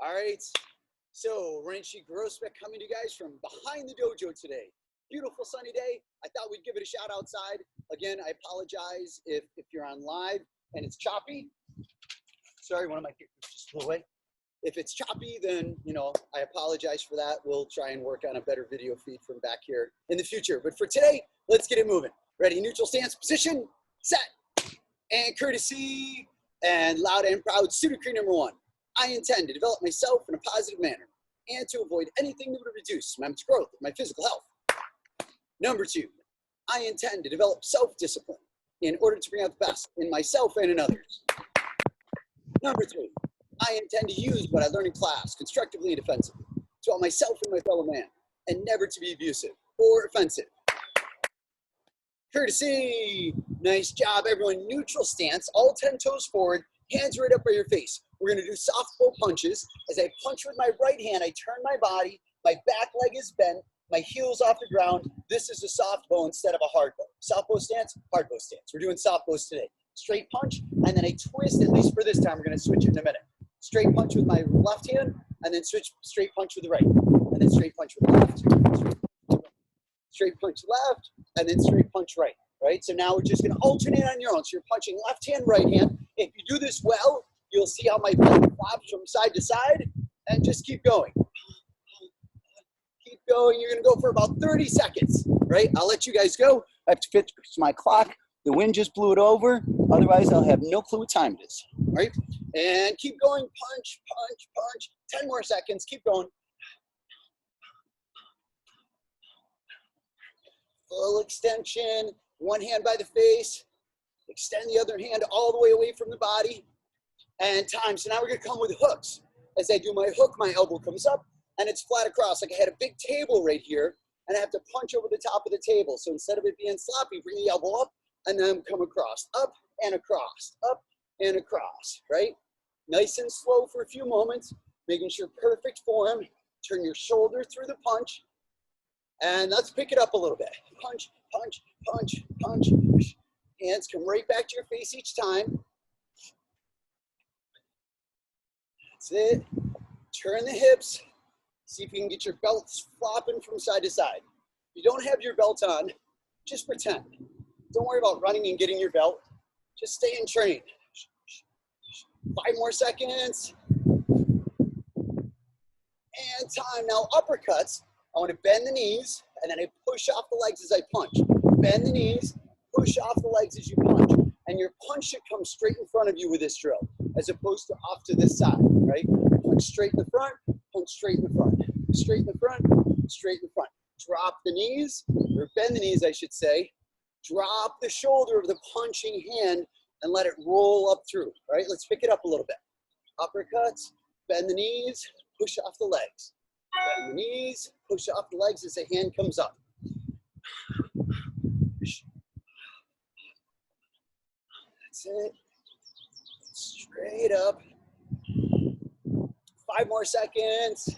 All right, so Renshi Grossbeck coming to you guys from behind the dojo today. Beautiful sunny day. I thought we'd give it a shot outside. Again, I apologize if you're on live and it's choppy. Sorry, one of my kids just flew away. If it's choppy, then, I apologize for that. We'll try and work on a better video feed from back here in the future. But for today, let's get it moving. Ready, neutral stance, position, set, and courtesy, and loud and proud, pseudo decree number 1. I intend to develop myself in a positive manner and to avoid anything that would reduce my mental growth and my physical health. Number 2, I intend to develop self-discipline in order to bring out the best in myself and in others. Number 3, I intend to use what I learn in class constructively and defensively to help myself and my fellow man, and never to be abusive or offensive. Courtesy. Nice job, everyone. Neutral stance, all 10 toes forward, hands right up by your face. We're going to do softball punches. As I punch with my right hand, I turn my body, my back leg is bent, my heel's off the ground. This is a soft bow instead of a hard bow. Soft bow stance, hard bow stance. We're doing soft bows today. Straight punch, and then I twist, at least for this time. We're going to switch it in a minute. Straight punch with my left hand, and then switch straight punch with the right. And then straight punch with the left. Straight punch left, and then straight punch right. Right? So now we're just going to alternate on your own. So you're punching left hand, right hand. If you do this well, you'll see how my body flops from side to side, and just keep going. Keep going. You're going to go for about 30 seconds, right? I'll let you guys go. I have to fix my clock. The wind just blew it over. Otherwise, I'll have no clue what time it is, right? And keep going. Punch, punch, punch. 10 more seconds. Keep going. Full extension. One hand by the face. Extend the other hand all the way away from the body. And time. So now we're going to come with hooks. As I do my hook, my elbow comes up and it's flat across. Like I had a big table right here and I have to punch over the top of the table. So instead of it being sloppy, bring the elbow up and then come across. Up and across. Up and across. Right? Nice and slow for a few moments. Making sure perfect form. Turn your shoulder through the punch. And let's pick it up a little bit. Punch, punch, punch, punch. Hands come right back to your face each time. That's it. Turn the hips. See if you can get your belts flopping from side to side. If you don't have your belt on, just pretend. Don't worry about running and getting your belt. Just stay in train. 5 more seconds. And time. Now uppercuts. I want to bend the knees, and then I push off the legs as I punch. Bend the knees, push off the legs as you punch. And your punch should come straight in front of you with this drill, as opposed to off to this side, right? Punch straight in the front, punch straight in the front. Straight in the front, straight in the front. Drop the knees, or bend the knees, I should say. Drop the shoulder of the punching hand and let it roll up through, right? Let's pick it up a little bit. Uppercuts, bend the knees, push off the legs. Bend the knees, push off the legs as the hand comes up. That's it. Straight up. 5 more seconds.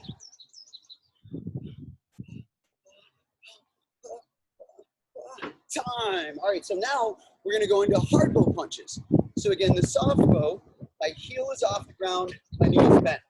Time. All right, so now we're going to go into hard bow punches. So again, the soft bow, my heel is off the ground, my knee is bent.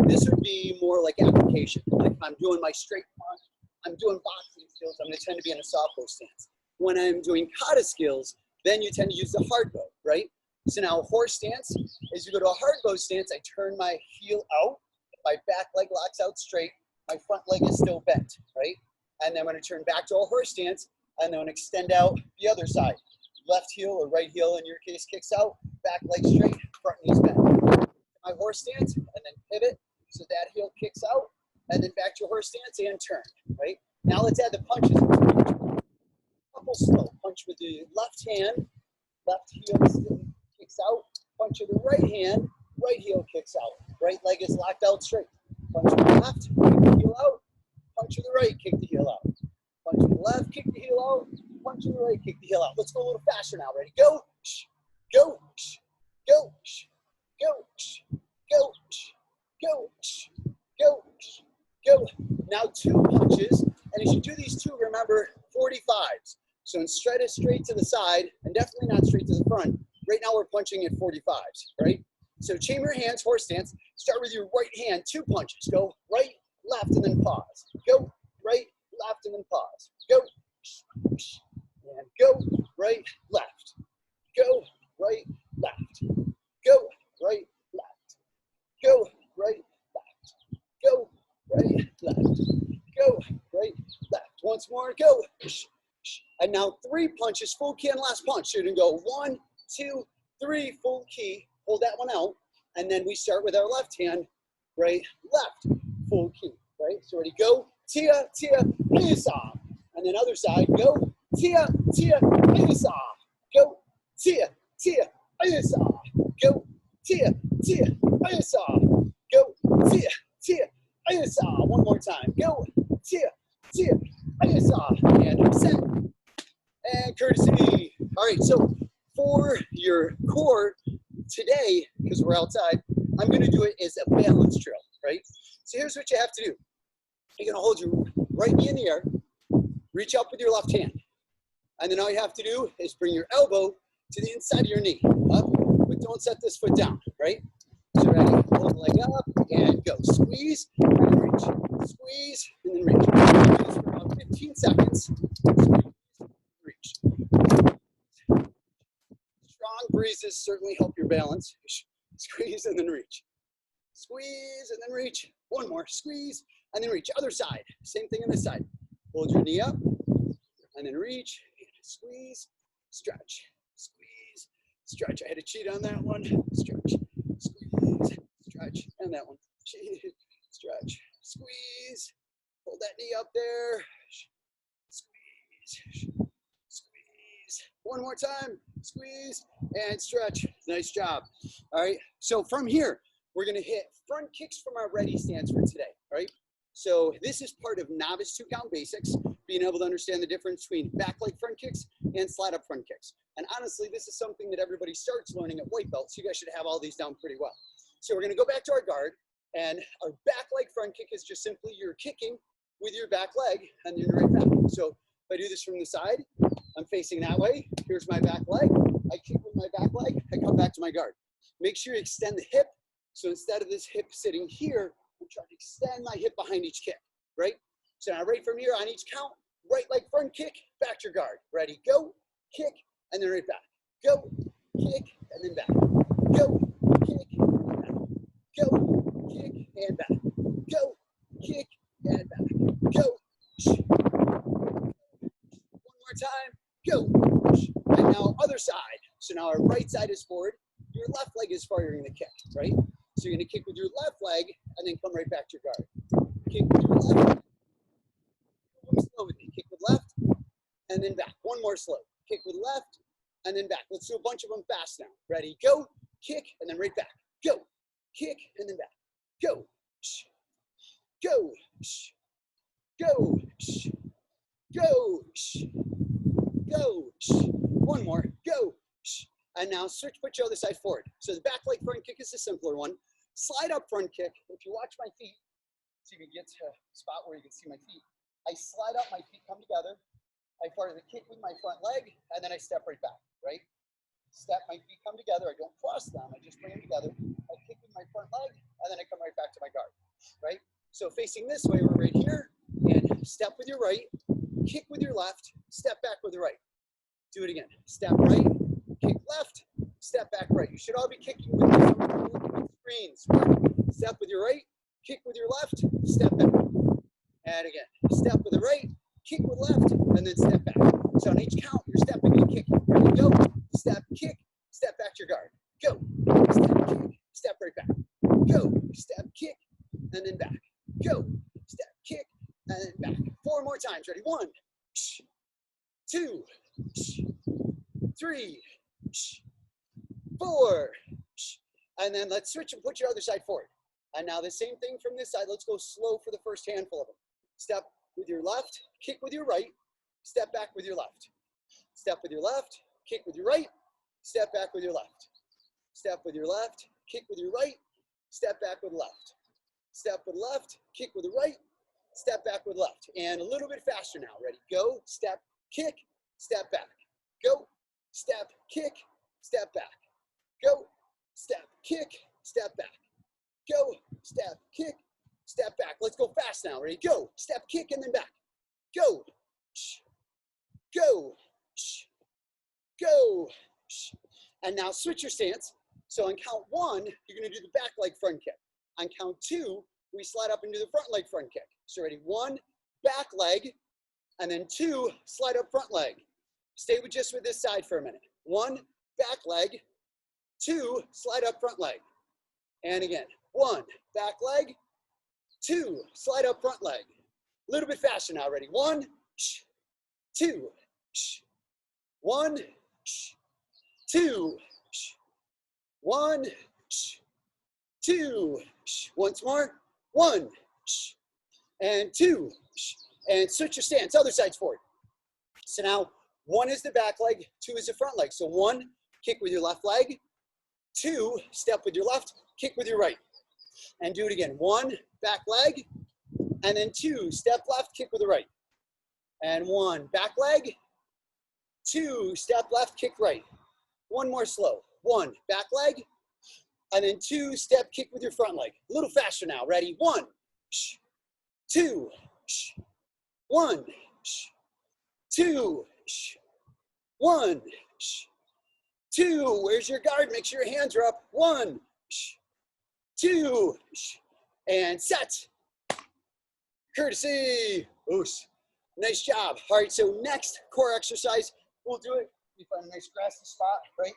This would be more like application. Like if I'm doing my straight punch, I'm doing boxing skills, I'm going to tend to be in a soft bow stance. When I'm doing kata skills, then you tend to use the hard bow, right? So now a horse stance, as you go to a hard bow stance, I turn my heel out, my back leg locks out straight, my front leg is still bent, right? And then when I turn back to a horse stance, and then extend out the other side. Left heel or right heel in your case kicks out, back leg straight, front knees bent. My horse stance, and then pivot, so that heel kicks out, and then back to horse stance and turn, right? Now let's add the punches. Couple slow. Punch with the left hand, left heel kicks out. Punch with the right hand, right heel kicks out. Right leg is locked out straight. Punch with the left, kick the heel out. Punch with the right, kick the heel out. Punch with the left, kick the heel out. Punch with the right, kick the heel out. Let's go a little faster now. Ready? Go, go, go, go, go, go, go, go. Now 2 punches, and as you do these 2, remember 45s. So instead of straight to the side, and definitely not straight to the front, right now we're punching at 45s, right? So chamber your hands, horse stance. Start with your right hand, 2 punches. Go right, left, and then pause. Go right, left, and then pause. Go, and go right, left. Go right, left. Go right, left. Go right, left. Go right, left. Go right, left. Once more, go. And now 3 punches, full key and last punch. So you're gonna go 1, 2, 3, full key. Hold that one out. And then we start with our left hand, right, left, full key, right? So ready, go, tia, tia, isa. And then other side, go, tia, tia, isa. Go, tia, tia, isa. Go, tia, tia, isa. Go, tia, tia, isa. One more time, go, tia, tia, isa. And set. And courtesy. All right, so for your core today, because we're outside, I'm gonna do it as a balance drill, right? So here's what you have to do. You're gonna hold your right knee in the air, reach up with your left hand. And then all you have to do is bring your elbow to the inside of your knee, up, but don't set this foot down, right? So ready, hold the leg up and go. Squeeze, and then reach. Squeeze, and then reach. Do this for about 15 seconds. Squeeze, reach. Strong breezes certainly help your balance. Squeeze and then reach. Squeeze and then reach. One more. Squeeze and then reach. Other side. Same thing on this side. Hold your knee up and then reach. Squeeze. Stretch. Squeeze. Stretch. I had to cheat on that one. Stretch. Squeeze. Stretch. And that one. Stretch. Squeeze. Hold that knee up there. Squeeze. Squeeze. One more time. Squeeze and stretch. Nice job. All right. So from here, we're going to hit front kicks from our ready stance for today. All right. So this is part of novice 2-count basics, being able to understand the difference between back leg front kicks and slide up front kicks. And honestly, this is something that everybody starts learning at white belt. So you guys should have all these down pretty well. So we're going to go back to our guard, and our back leg front kick is just simply you're kicking with your back leg and then right back. So if I do this from the side, I'm facing that way. Here's my back leg. I kick with my back leg. I come back to my guard. Make sure you extend the hip. So instead of this hip sitting here, I'm trying to extend my hip behind each kick, right? So now right from here on each count, right leg front kick, back to your guard. Ready, go, kick, and then right back. Go, kick, and then back. Go, kick, and back. Go, kick, and back. Go, kick, and back. Go. One more time. Go. And now other side. So now our right side is forward. Your left leg is far, you're going to kick, right? So you're going to kick with your left leg and then come right back to your guard. Kick with your left. One slow with me. Kick with left and then back. One more slow. Kick with left and then back. Let's do a bunch of them fast now. Ready? Go. Kick and then right back. Go. Kick and then back. Go. Go. Go. Go. Go. One more. Go. And now switch, put your other side forward. So the back leg front kick is the simpler one. Slide up front kick. If you watch my feet, so you can get to a spot where you can see my feet. I slide up, my feet come together. I fire the kick with my front leg, and then I step right back, right? Step, my feet come together. I don't cross them, I just bring them together. I kick with my front leg, and then I come right back to my guard, right? So facing this way, we're right here, and step with your right, kick with your left, step back with your right. Do it again. Step right, kick left, step back right. You should all be kicking with the screens. Step with your right, kick with your left, step back. And again, step with the right, kick with left, and then step back. So on each count, you're stepping and kicking. Ready, go. Step, kick, step back to your guard. Go. Step, kick, step right back. Go. Step, kick, and then back. Go. Step, kick, and then back. 4 more times. Ready? 1, 2, 3, 4. And then let's switch and put your other side forward. And now the same thing from this side. Let's go slow for the first handful of them. Step with your left, kick with your right, step back with your left. Step with your left, kick with your right, step back with your left. Step with your left, kick with your right, step back with left. Step with left, kick with the right, step back with left. And a little bit faster now. Ready? Go, step, kick, step back. Go, step, kick, step back. Go, step, kick, step back. Go, step, kick, step back. Let's go fast now. Ready? Go, step, kick, and then back. Go, go, go. And now switch your stance. So on count 1, you're gonna do the back leg front kick. On count 2, we slide up and do the front leg front kick. So ready? 1, back leg, and then 2, slide up front leg. Stay with just with this side for a minute. 1, back leg, 2, slide up front leg. And again, 1, back leg, 2, slide up front leg. A little bit faster now, ready? 1, 2, 1, 2, 1, 2. Once more, 1, and 2. And switch your stance, other side's forward. So now, 1 is the back leg, 2 is the front leg. So 1, kick with your left leg, 2, step with your left, kick with your right. And do it again. 1, back leg, and then 2, step left, kick with the right. And 1, back leg, 2, step left, kick right. One more slow. 1, back leg, and then 2, step, kick with your front leg. A little faster now. Ready? 1, 2, 1, 2, 1, 2. Where's your guard? Make sure your hands are up. 1, 2, and set. Courtesy. Oosh. Nice job. All right, so next core exercise, we'll do it. You find a nice grassy spot, right?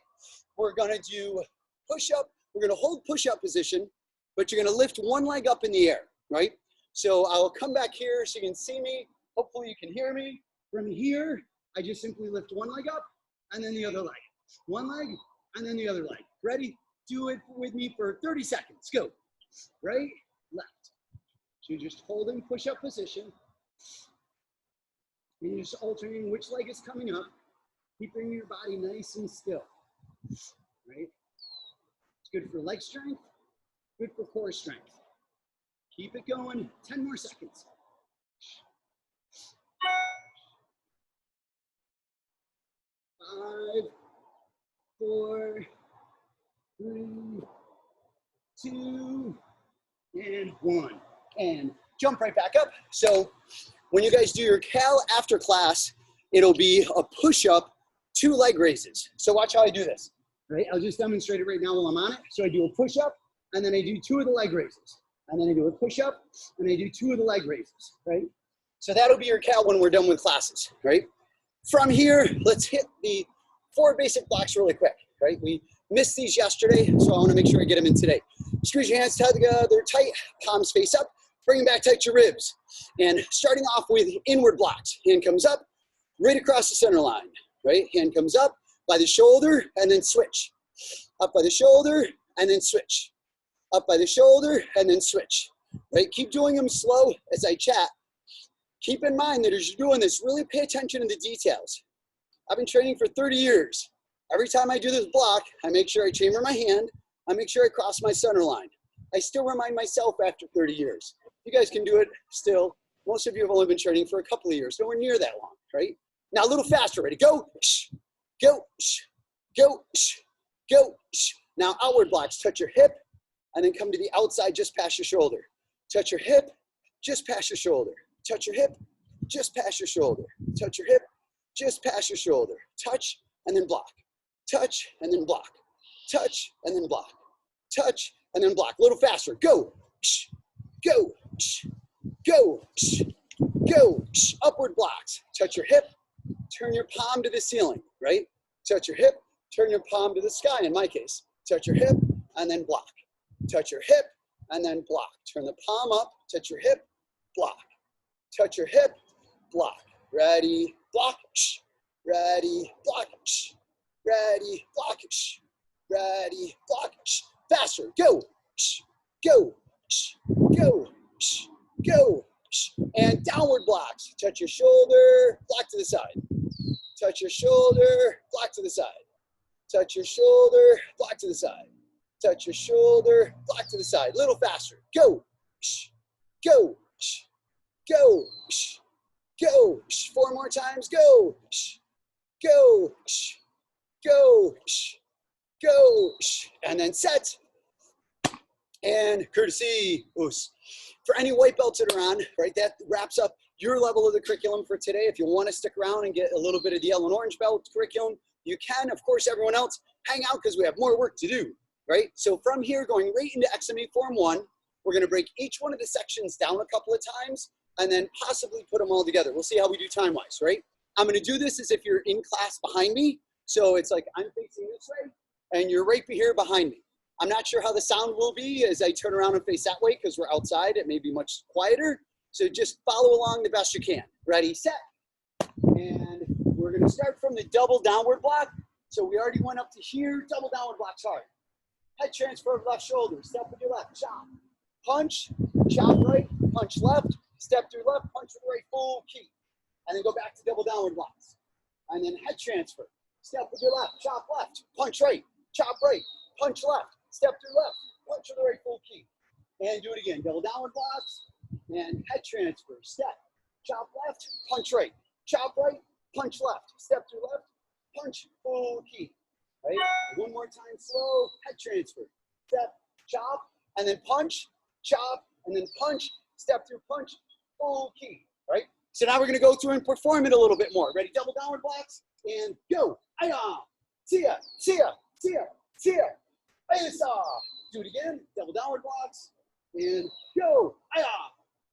We're gonna do push-up. We're gonna hold push-up position, but you're gonna lift one leg up in the air, right? So I'll come back here so you can see me. Hopefully you can hear me. From here, I just simply lift one leg up and then the other leg. One leg and then the other leg. Ready? Do it with me for 30 seconds. Go. Right, left. So you're just holding push-up position. And you're just alternating which leg is coming up, keeping your body nice and still, right? It's good for leg strength, good for core strength. Keep it going, 10 more seconds. 5, 4, 3, 2, and 1. And jump right back up. So when you guys do your cal after class, it'll be a push-up, 2 leg raises. So watch how I do this, right? I'll just demonstrate it right now while I'm on it. So I do a push-up, and then I do 2 of the leg raises. And then I do a push-up, and I do 2 of the leg raises, right? So that'll be your cal when we're done with classes, right? From here, let's hit the 4 basic blocks really quick, right? We missed these yesterday, so I wanna make sure I get them in today. Squeeze your hands together tight, palms face up, bring them back tight to your ribs. And starting off with inward blocks. Hand comes up, right across the center line, right? Hand comes up by the shoulder and then switch. Up by the shoulder and then switch. Up by the shoulder and then switch, right? Keep doing them slow as I chat. Keep in mind that as you're doing this, really pay attention to the details. I've been training for 30 years. Every time I do this block, I make sure I chamber my hand. I make sure I cross my center line. I still remind myself after 30 years. You guys can do it still. Most of you have only been training for a couple of years, nowhere near that long, right? Now a little faster, ready? Go, go, go, go. Now outward blocks, touch your hip, and then come to the outside just past your shoulder. Touch your hip, just past your shoulder. Touch your hip, just past your shoulder. Touch your hip, just past your shoulder. Touch, and then block. Touch, and then block. Touch, and then block. Touch, and then block. A little faster. Go, go, go, go. Upward blocks. Touch your hip, turn your palm to the ceiling, right? Touch your hip, turn your palm to the sky in my case. Touch your hip, and then block. Touch your hip, and then block. Turn the palm up, touch your hip, block. Touch your hip, block. Ready, block, ready, block, ready, block, ready, block. Faster, go, go, go, go. And downward blocks. Touch your shoulder, block to the side. Touch your shoulder, block to the side. Touch your shoulder, block to the side. Touch your shoulder, block to the side. A little faster. Go, go, go, go. 4 more times. Go, go, go, go. And then set. And courtesy, Oos. For any white belts that are on, right, that wraps up your level of the curriculum for today. If you want to stick around and get a little bit of the yellow and orange belt curriculum, you can. Of course, everyone else, hang out because we have more work to do, right? So from here, going right into XME Form 1, we're going to break each one of the sections down a couple of times and then possibly put them all together. We'll see how we do time-wise, right? I'm going to do this as if you're in class behind me. So it's like I'm facing this way and you're right here behind me. I'm not sure how the sound will be as I turn around and face that way because we're outside. It may be much quieter. So just follow along the best you can. Ready, set. And we're going to start from the double downward block. So we already went up to here. Double downward blocks hard. Head transfer of left shoulder. Step with your left. Chop. Punch. Chop right. Punch left. Step through left. Punch with the right. Full key. And then go back to double downward blocks. And then head transfer. Step with your left. Chop left. Punch right. Chop right. Punch left. Step through left. Punch with the right. Full key. And do it again. Double downward blocks. And head transfer. Step. Chop left. Punch right. Chop right. Punch left. Step through left. Punch. Full key. Right? One more time. Slow. Head transfer. Step. Chop. And then punch. Chop. And then punch. Step through punch. Full key. Right? So now we're going to go through and perform it a little bit more. Ready? Double downward blocks. And go. Aya. Tia. Tia. Tia. Tia. Aya. Do it again. Double downward blocks. And go. Aya.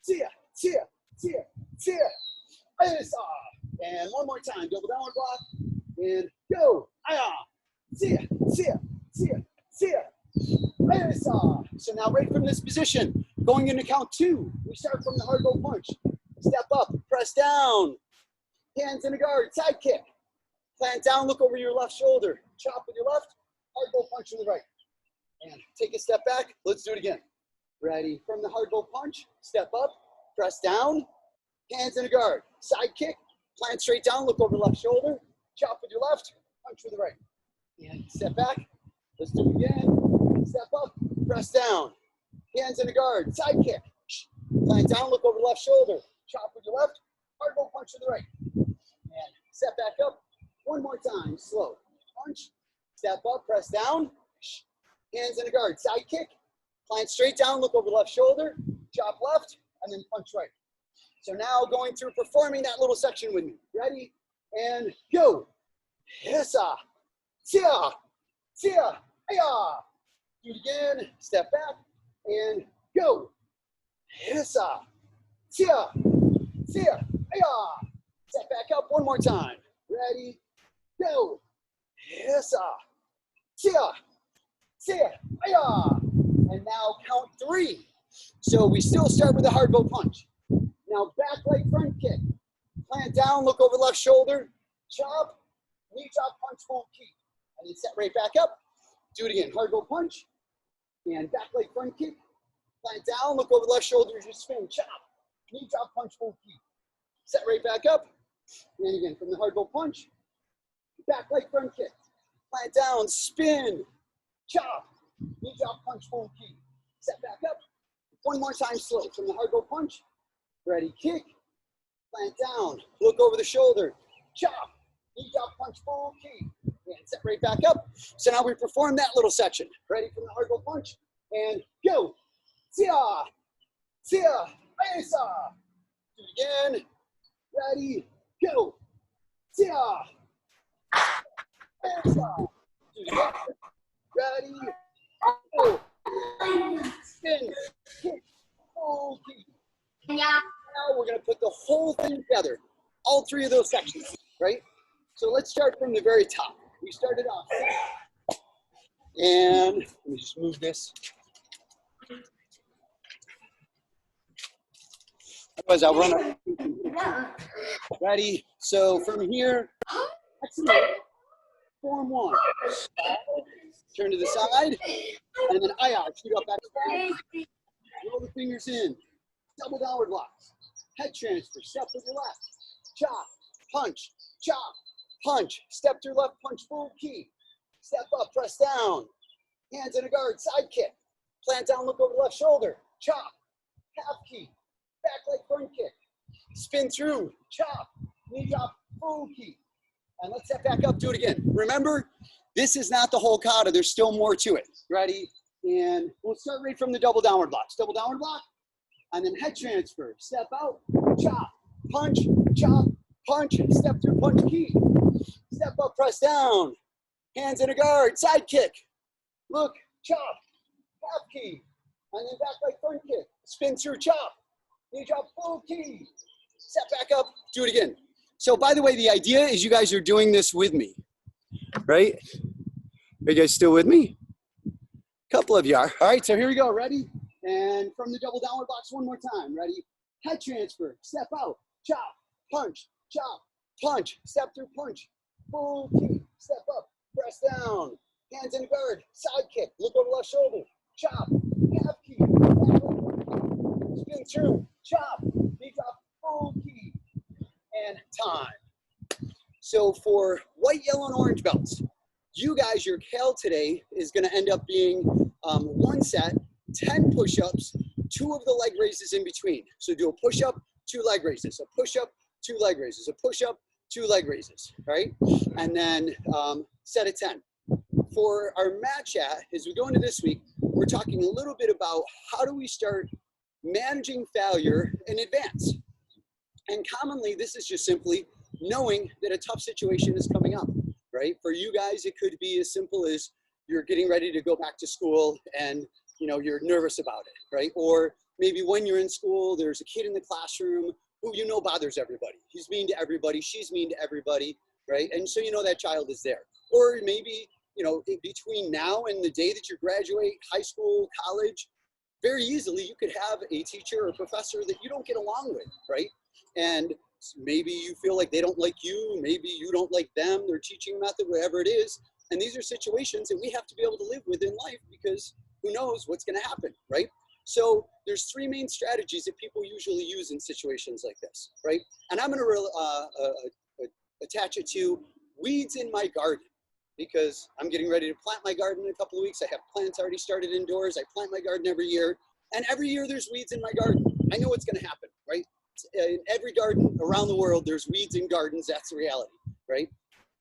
Tia. Tia. Tia. Tia. Aya. And one more time. Double downward block. And go. Aya. Tia. Tia. Tia. Tia. Aya. So now right from this position, going into count 2, we start from the hard bow punch. Step up, press down, hands in a guard, side kick. Plant down, look over your left shoulder. Chop with your left, hard bow punch with the right. And take a step back, let's do it again. Ready, from the hard bow punch, step up, press down, hands in a guard, side kick, plant straight down, look over left shoulder, chop with your left, punch with the right. And step back, let's do it again. Step up, press down, hands in a guard, side kick. Plant down, look over left shoulder, chop with your left, hard bow punch with the right. And step back up, one more time, slow. Punch, step up, press down, hands in a guard, side kick, plant straight down, look over left shoulder, chop left, and then punch right. So now going through performing that little section with me. Ready? And go. Hissa, tia, tia, aya. Do it again, step back, and go. Hissa, tia, tia, aya. Step back up one more time. Ready? Go. Hissa, tia, tia, aya. And now count 3. So we still start with a hard bow punch. Now back leg front kick. Plant down, look over left shoulder, chop, knee drop, punch, full key. And then set right back up. Do it again, hard bow punch. And back leg front kick. Plant down, look over left shoulder, just spin, chop, knee drop, punch, full key. Set right back up. And again, from the hard bow punch, back leg front kick. Plant down, spin, chop, knee drop, punch, full key. Set back up. One more time slow. From the hard bow punch, ready, kick, plant down, look over the shoulder, chop, knee drop, punch, full key. And set right back up. So now we perform that little section. Ready from the hard bow punch, and go. Tia, tia, esa. Do it again. Ready, go. Tia, esa. Do it again. Ready, go. Spin, kick, full key. Now we're going to put the whole thing together, all 3 of those sections, right? So let's start from the very top. We started off. And let me just move this. Otherwise, I'll run out. Ready? So from here, form 1. Turn to the side, and then aya, shoot up back. Roll the fingers in. Double downward blocks. Head transfer. Step with your left. Chop. Punch. Chop. Punch. Step through left. Punch. Full key. Step up. Press down. Hands in a guard. Side kick. Plant down. Look over left shoulder. Chop. Half key. Back leg front kick. Spin through. Chop. Knee drop. Full key. And let's step back up. Do it again. Remember, this is not the whole kata. There's still more to it. Ready? And we'll start right from the double downward blocks. Double downward block, and then head transfer. Step out, chop, punch, chop, punch, step through, punch, key. Step up, press down. Hands in a guard, side kick. Look, chop, half key. And then back like front kick. Spin through, chop. Knee drop, full key. Step back up, do it again. So by the way, the idea is you guys are doing this with me, right? Are you guys still with me? A couple of you are. All right, so here we go, ready? And from the double downward blocks one more time, ready? Head transfer, step out, chop, punch, chop, punch, step through, punch, full key, step up, press down, hands in guard, side kick, look over left shoulder, chop, half key, back up, spin through, chop, knee drop, full key, and time. So for white, yellow, and orange belts, you guys, your cal today is gonna end up being one set, 10 push-ups, 2 of the leg raises in between. So do a push-up, 2 leg raises, a push-up, 2 leg raises, a push-up, 2 leg raises, right? And then set of 10. For our mat chat, as we go into this week, we're talking a little bit about how do we start managing failure in advance. And commonly, this is just simply knowing that a tough situation is coming up, right? For you guys, it could be as simple as you're getting ready to go back to school and you're nervous about it, right? Or maybe when you're in school, there's a kid in the classroom who bothers everybody. He's mean to everybody, she's mean to everybody, right? And so that child is there. Or maybe, between now and the day that you graduate high school, college, very easily you could have a teacher or professor that you don't get along with, right? And maybe you feel like they don't like you, maybe you don't like them, their teaching method, whatever it is. And these are situations that we have to be able to live with in life because who knows what's going to happen, right? So there's 3 main strategies that people usually use in situations like this, right? And I'm going to attach it to weeds in my garden because I'm getting ready to plant my garden in a couple of weeks. I have plants already started indoors. I plant my garden every year. And every year there's weeds in my garden. I know what's going to happen, right? In every garden around the world, there's weeds in gardens. That's the reality, right?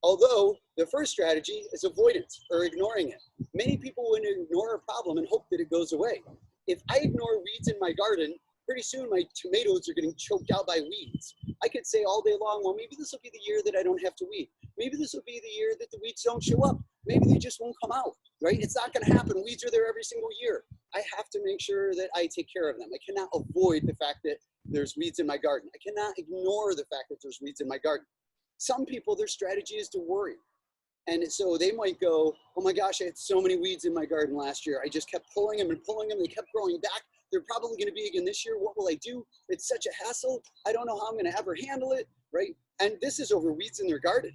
Although the first strategy is avoidance or ignoring it. Many people would ignore a problem and hope that it goes away. If I ignore weeds in my garden, pretty soon my tomatoes are getting choked out by weeds. I could say all day long, well, maybe this will be the year that I don't have to weed. Maybe this will be the year that the weeds don't show up. Maybe they just won't come out, right? It's not gonna happen. Weeds are there every single year. I have to make sure that I take care of them. I cannot avoid the fact that there's weeds in my garden. I cannot ignore the fact that there's weeds in my garden. Some people, their strategy is to worry. And so they might go, oh my gosh, I had so many weeds in my garden last year. I just kept pulling them and pulling them. They kept growing back. They're probably going to be again this year. What will I do? It's such a hassle. I don't know how I'm going to ever handle it, right? And this is over weeds in their garden.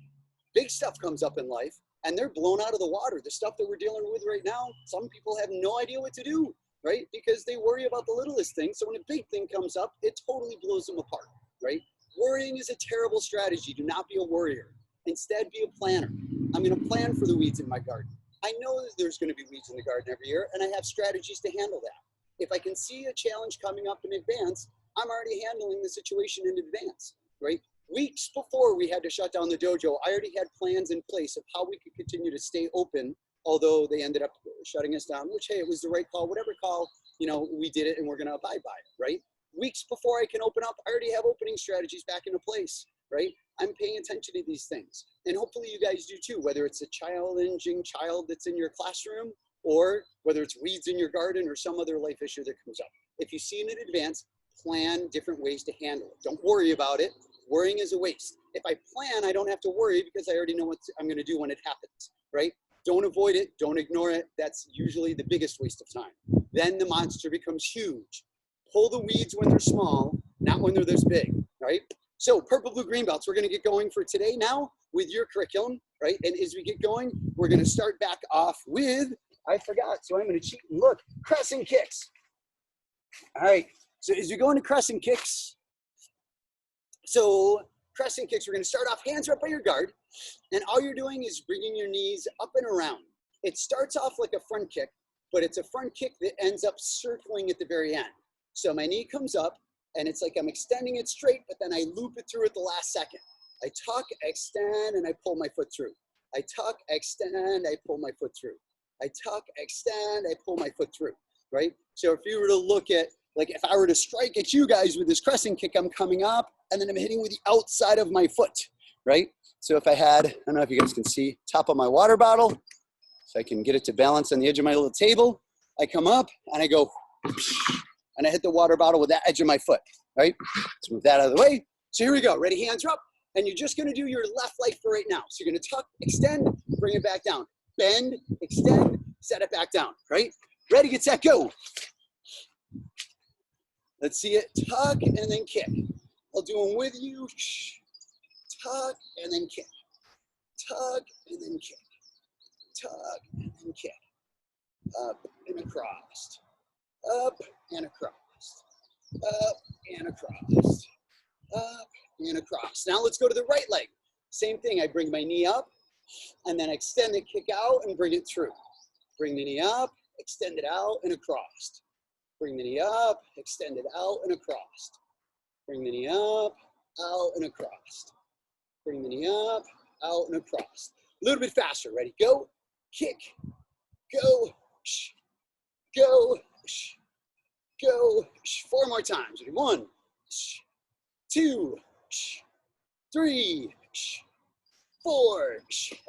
Big stuff comes up in life and they're blown out of the water. The stuff that we're dealing with right now, some people have no idea what to do, right? Because they worry about the littlest thing. So when a big thing comes up, it totally blows them apart, right? Worrying is a terrible strategy. Do not be a worrier. Instead, be a planner. I'm going to plan for the weeds in my garden. I know that there's going to be weeds in the garden every year, and I have strategies to handle that. If I can see a challenge coming up in advance, I'm already handling the situation in advance, right? Weeks before we had to shut down the dojo, I already had plans in place of how we could continue to stay open, although they ended up shutting us down, which, hey, it was the right call. Whatever call, we did it, and we're going to abide by it, right? Weeks before I can open up, I already have opening strategies back into place, right? I'm paying attention to these things. And hopefully you guys do too, whether it's a challenging child that's in your classroom or whether it's weeds in your garden or some other life issue that comes up. If you see it in advance, plan different ways to handle it. Don't worry about it. Worrying is a waste. If I plan, I don't have to worry because I already know what I'm going to do when it happens, right? Don't avoid it. Don't ignore it. That's usually the biggest waste of time. Then the monster becomes huge. Pull the weeds when they're small, not when they're this big, right? So purple, blue, green belts, we're going to get going for today now with your curriculum, right? And as we get going, we're going to start back off with, I forgot, so I'm going to cheat and look, crescent kicks. All right, so as we go into crescent kicks, we're going to start off, hands are up by your guard, and all you're doing is bringing your knees up and around. It starts off like a front kick, but it's a front kick that ends up circling at the very end. So my knee comes up, and it's like I'm extending it straight, but then I loop it through at the last second. I tuck, extend, and I pull my foot through. I tuck, extend, I pull my foot through. I tuck, I extend, I pull my foot through, right? So if you were to look at, like if I were to strike at you guys with this crescent kick, I'm coming up and then I'm hitting with the outside of my foot, right? So if I had, I don't know if you guys can see, top of my water bottle, so I can get it to balance on the edge of my little table. I come up and I go, and I hit the water bottle with that edge of my foot, right? Let's move that out of the way. So here we go, ready, hands are up. And you're just gonna do your left leg for right now. So you're gonna tuck, extend, bring it back down. Bend, extend, set it back down, right? Ready, get set, go. Let's see it, tuck and then kick. I'll do them with you. Tuck and then kick. Tuck and then kick. Tuck and then kick. Up and across. Up and across. Up and across. Up and across. Now let's go to the right leg. Same thing, I bring my knee up and then extend the kick out and bring it through. Bring the knee up, extend it out and across. Bring the knee up, extend it out and across. Bring the knee up, out and across. Bring the knee up, out and across. A little bit faster, ready, go, kick, go, go, go. 4 more times, ready, 1, 2, 3, 4.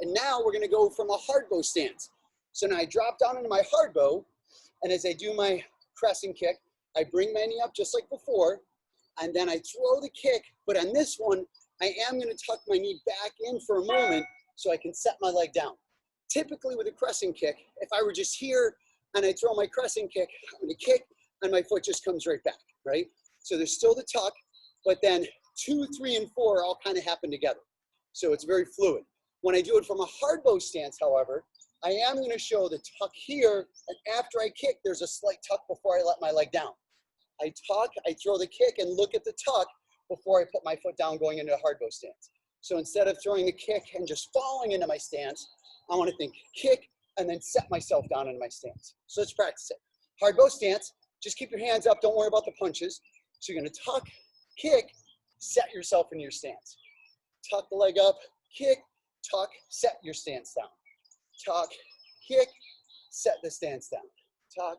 And now we're gonna go from a hard bow stance. So now I drop down into my hard bow, and as I do my crescent kick, I bring my knee up just like before, and then I throw the kick, but on this one, I am gonna tuck my knee back in for a moment so I can set my leg down. Typically with a crescent kick, if I were just here and I throw my crescent kick, I'm gonna kick and my foot just comes right back, right? So there's still the tuck, but then 2, 3, and 4 all kind of happen together. So it's very fluid. When I do it from a hard bow stance, however, I am gonna show the tuck here, and after I kick, there's a slight tuck before I let my leg down. I tuck, I throw the kick, and look at the tuck before I put my foot down going into a hard bow stance. So instead of throwing the kick and just falling into my stance, I wanna think kick, and then set myself down into my stance. So let's practice it. Hard bow stance, just keep your hands up, don't worry about the punches. So you're gonna tuck, kick, set yourself in your stance. Tuck the leg up, kick, tuck, set your stance down. Tuck, kick, set the stance down. Tuck,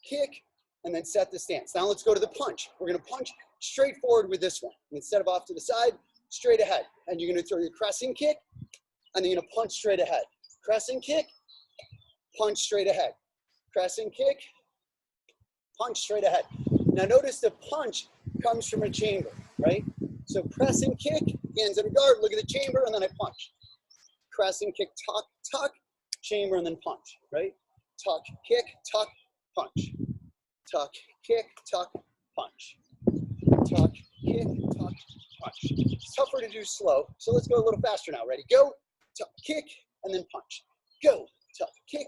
kick, and then set the stance. Now let's go to the punch. We're gonna punch straight forward with this one. Instead of off to the side, straight ahead. And you're gonna throw your crescent kick, and then you're gonna punch straight ahead. Crescent kick, punch straight ahead. Crescent kick, punch straight ahead. Now notice the punch comes from a chamber, right? So crescent kick, hands in a guard, look at the chamber, and then I punch. Crescent kick, tuck, tuck, chamber, and then punch, right? Tuck, kick, tuck, punch. Tuck, kick, tuck, punch. Tuck, kick, tuck, punch. It's tougher to do slow, so let's go a little faster now. Ready? Go, tuck, kick, and then punch. Go, tuck, kick,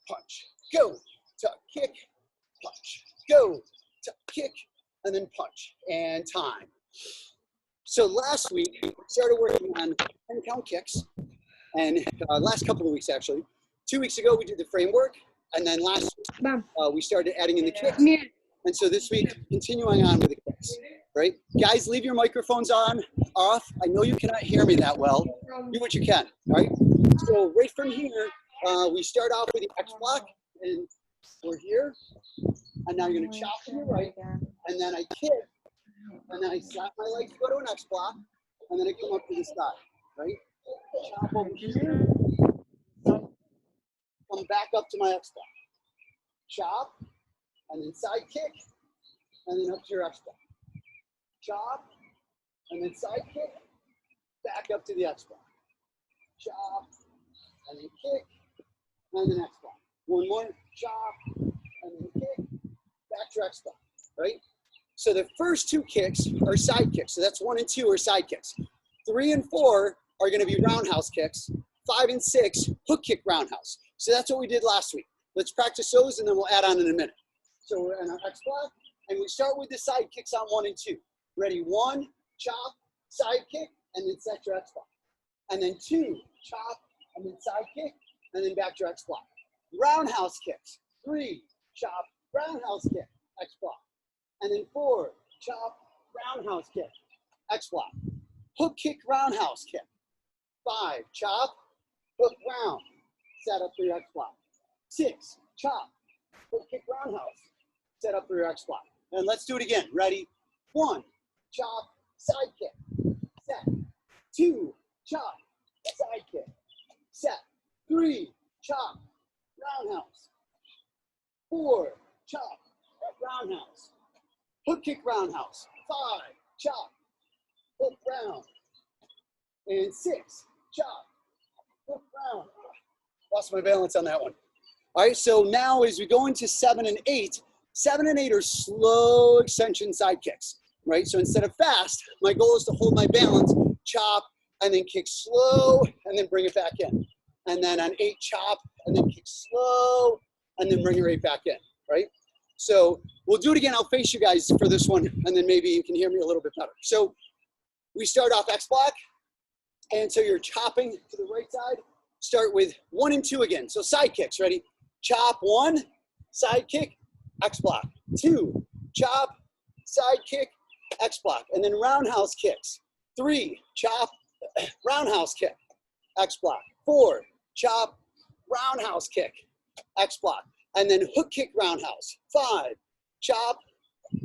punch. Go, tuck, kick, punch. Go, tuck, kick, and then punch. And time. So last week, we started working on 10 count kicks, and last couple of weeks actually. 2 weeks ago, we did the framework, and then last week, we started adding in the kicks. And so this week, continuing on with the kicks, right? Guys, leave your microphones off. I know you cannot hear me that well. Do what you can, all right? So right from here, we start off with the X block, and we're here. And now you're gonna chop to your right, and then I kick, and then I slap my leg to go to an X block, and then I come up to the side, right? Chop over here, come back up to my X block. Chop, and then side kick, and then up to your X block. Chop, and then side kick, back up to the X block. Chop, and then kick, and then X block. One more, chop, and then kick, back to X block, right? So the first 2 kicks are side kicks. So that's 1 and 2 are side kicks. 3 and 4 are gonna be roundhouse kicks. 5 and 6, hook kick roundhouse. So that's what we did last week. Let's practice those and then we'll add on in a minute. So we're in our X block and we start with the side kicks on 1 and 2. Ready, 1, chop, side kick, and then set your X block. And then 2, chop, and then side kick, and then back to your X block. Roundhouse kicks, 3, chop, roundhouse kick, X block. And then 4, chop, roundhouse kick, X block. Hook kick, roundhouse kick. 5, chop, hook round, set up for your X block. 6, chop, hook kick roundhouse, set up for your X block. And let's do it again. Ready? 1, chop, side kick, set. 2, chop, side kick, set. 3, chop, roundhouse. 4, chop, roundhouse. Hook kick roundhouse. 5, chop, hook round. And 6, chop, hook round. Lost my balance on that one. All right, so now as we go into 7 and 8, 7 and 8 are slow extension side kicks, right? So instead of fast, my goal is to hold my balance, chop, and then kick slow, and then bring it back in. And then on 8, chop, and then kick slow, and then bring it right back in, right? So we'll do it again. I'll face you guys for this one, and then maybe you can hear me a little bit better. So we start off X block, and so you're chopping to the right side. Start with 1 and 2 again. So side kicks, ready? Chop 1, side kick, X block. 2, chop, side kick, X block. And then roundhouse kicks. 3, chop, roundhouse kick, X block. 4, chop, roundhouse kick, X block. And then hook kick roundhouse. 5, chop,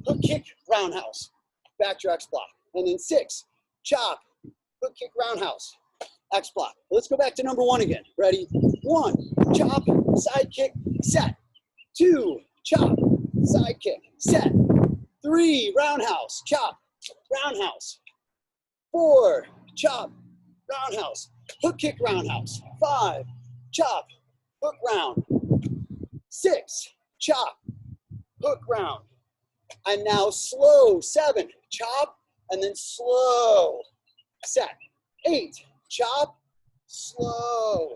hook kick roundhouse, back to X block. And then 6, chop, hook kick roundhouse, X block. Let's go back to number 1 again. Ready? 1, chop, side kick, set. 2, chop, side kick, set. 3, roundhouse, chop, roundhouse. 4, chop, roundhouse, hook kick roundhouse. 5, chop, hook round. 6, chop, hook round. And now slow, 7, chop, and then slow, set. 8, chop, slow,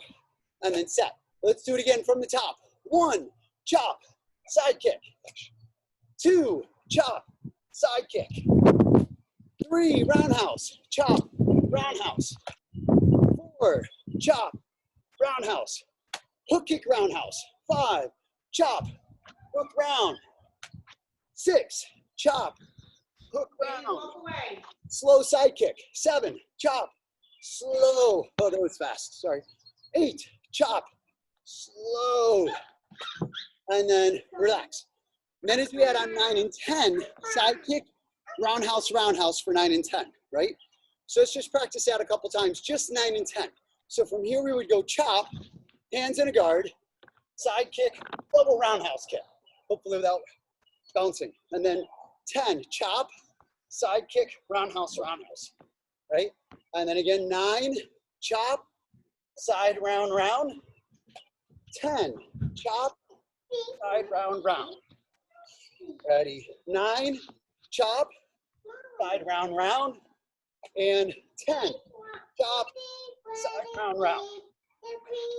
and then set. Let's do it again from the top. 1, chop, side kick. 2, chop, side kick. 3, roundhouse, chop, roundhouse. 4, chop, roundhouse, hook kick roundhouse. 5, chop, hook round. 6, chop, hook round. Slow side kick. 7, chop, slow. Oh, that was fast. Sorry. 8, chop, slow. And then relax. And then as we add on 9 and 10, side kick, roundhouse, roundhouse for 9 and 10, right? So let's just practice that a couple times, just 9 and 10. So from here we would go chop, hands in a guard, side kick, double roundhouse kick, hopefully without bouncing. And then 10, chop, side kick, roundhouse, roundhouse, right? And then again, 9, chop, side round, round. 10, chop, side round, round. Ready? 9, chop, side round, round. And 10, chop, side round, round.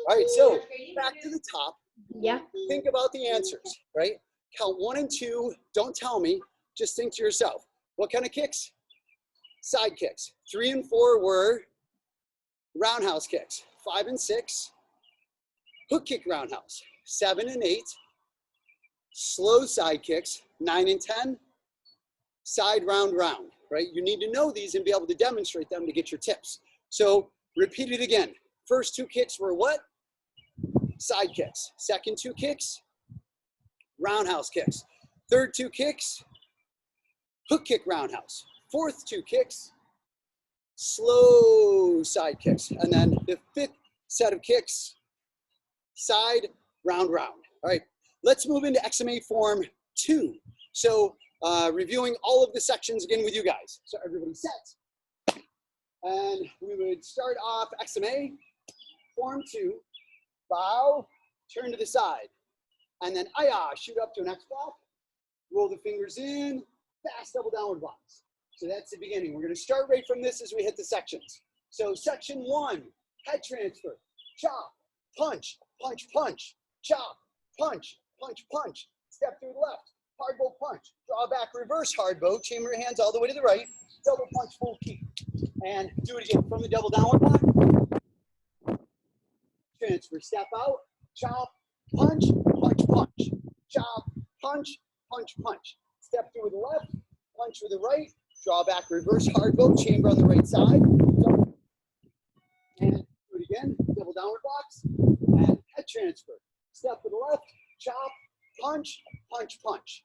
All right, so back to the top. Yeah. Think about the answers, right? Count 1 and 2, don't tell me, just think to yourself. What kind of kicks? Side kicks. 3 and 4 were roundhouse kicks. 5 and 6, hook kick roundhouse. 7 and 8, slow side kicks. 9 and 10, side round round, right? You need to know these and be able to demonstrate them to get your tips. So repeat it again. First 2 kicks were what? Side kicks. Second 2 kicks, roundhouse kicks. Third 2 kicks, hook kick roundhouse. Fourth 2 kicks, slow side kicks. And then the 5th set of kicks, side round round. All right, let's move into XMA form 2. So reviewing all of the sections again with you guys. So everybody set. And we would start off XMA, form 2, bow, turn to the side. And then shoot up to an X block, roll the fingers in, fast double downward blocks. So that's the beginning. We're gonna start right from this as we hit the sections. So section 1, head transfer, chop, punch, punch, punch, chop, punch, punch, punch, step through the left, hard bow punch, draw back, reverse hard bow, chamber your hands all the way to the right, double punch, full key. And do it again from the double downward block. Transfer, step out, chop, punch, punch, punch, chop, punch, punch, punch. Step through with the left, punch with the right, draw back, reverse hard bow, chamber on the right side. And do it again, double downward blocks, and head transfer. step to the left, chop, punch, punch, punch.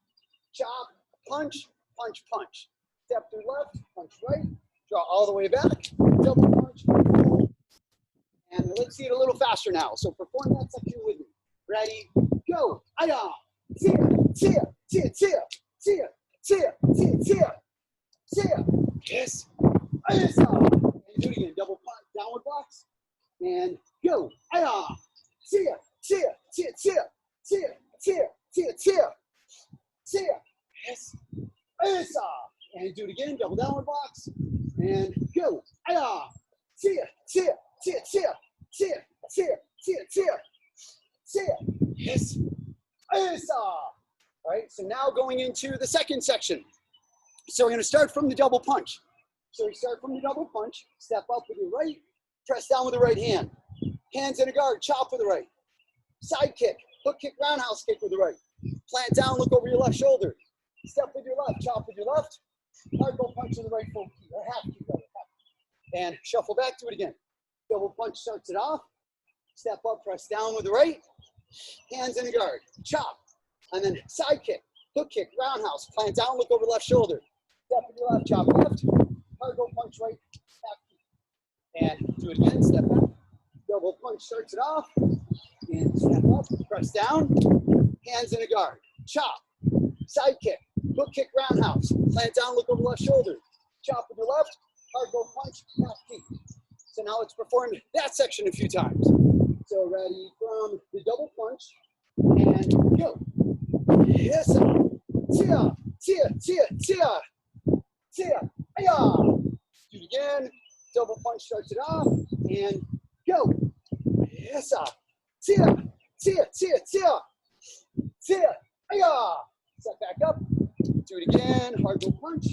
Chop, punch, punch, punch. Step to the left, punch right, draw all the way back, double punch, pull. And let's see it a little faster now. So perform that section with me. Ready, go. Aya, tia, tia, tia, tia, tia, tia, tia, tia, tia. Yes. Aya. And do it again. Double punch, downward box. And go. Aya, tia, tia, tia, tia, tia, tia, tia, tia, tia. Yes. Aya. And do it again. Double downward box. And go. Aya, tia, tia, tia, tia, tia, tia, tia, tia, tia. Yes. All right, so now going into the second section. So we're going to start from the double punch. So we start from the double punch, step up with your right, press down with the right hand. Hands in a guard, chop with the right. Side kick, hook kick, roundhouse kick with the right. Plant down, look over your left shoulder. Step with your left, chop with your left. Hard go punch with the right full key, or half key, rather. And shuffle back, do it again. Double punch starts it off. Step up, press down with the right. Hands in the guard, chop. And then side kick, hook kick, roundhouse. Plant down, look over left shoulder. Step with your left, chop left. Hard go punch right, half key. And do it again, step back. Double punch starts it off. And step up, press down. Hands in the guard, chop. Side kick, hook kick, roundhouse. Plant down, look over left shoulder. Chop with your left. Hard go punch, half key. So now let's perform that section a few times. So ready from the double punch, and go. Yes, tia, tia, tia, tia, tia, aya. Do it again. Double punch starts it off, and go. Yes, tia, tia, tia, tia, tia, aya. Step back up. Do it again. Hard go punch,